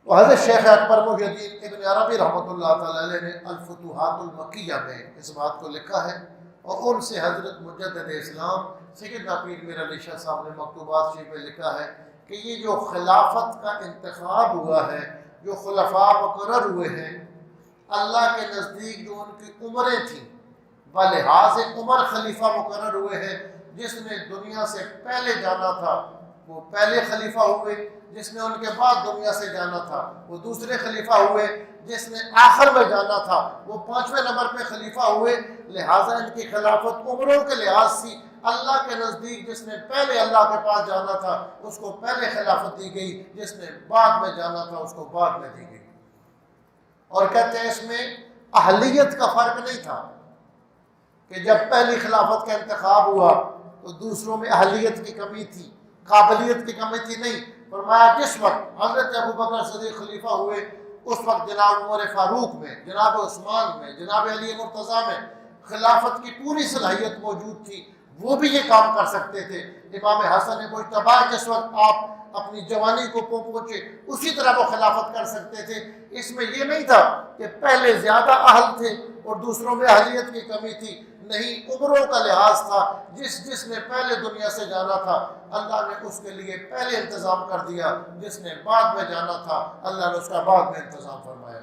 تو حضرت شیخ اکبر محی الدین ابن عربی رحمۃ اللہ تعالی علیہ نے الفتوحات المکیہ میں اس بات کو لکھا ہے، اور ان سے حضرت مجدد اسلام سیدنا پیر میر علی شاہ صاحب نے مکتوبات شریف میں لکھا ہے کہ یہ جو خلافت کا انتخاب ہوا ہے، جو خلفاء مقرر ہوئے ہیں، اللہ کے نزدیک جو ان کی عمریں تھیں، بلحاظ عمر خلیفہ مقرر ہوئے ہیں۔ جس نے دنیا سے پہلے جانا تھا وہ پہلے خلیفہ ہوئے، جس نے ان کے بعد دنیا سے جانا تھا وہ دوسرے خلیفہ ہوئے، جس نے آخر میں جانا تھا وہ 5ویں نمبر پہ خلیفہ ہوئے۔ لہٰذا ان کی خلافت عمروں کے لحاظ سے اللہ کے نزدیک جس نے پہلے اللہ کے پاس جانا تھا اس کو پہلے خلافت دی گئی، جس نے بعد میں جانا تھا اس کو بعد میں دی گئی۔ اور کہتے ہیں اس میں اہلیت کا فرق نہیں تھا کہ جب پہلی خلافت کا انتخاب ہوا تو دوسروں میں اہلیت کی کمی تھی، قابلیت کی کمی تھی، نہیں۔ فرمایا جس وقت حضرت ابوبکر صدیق خلیفہ ہوئے اس وقت جناب عمر فاروق میں، جناب عثمان میں، جناب علی مرتضیٰ میں خلافت کی پوری صلاحیت موجود تھی، وہ بھی یہ کام کر سکتے تھے۔ امام حسن مجتبی جس وقت آپ اپنی جوانی کو پہنچے اسی طرح وہ خلافت کر سکتے تھے۔ اس میں یہ نہیں تھا کہ پہلے زیادہ اہل تھے اور دوسروں میں اہلیت کی کمی تھی، نہیں، عمروں کا لحاظ تھا۔ جس نے پہلے دنیا سے جانا تھا اللہ نے اس کے لیے پہلے انتظام کر دیا، جس نے بعد میں جانا تھا اللہ نے اس کا بعد میں انتظام فرمایا۔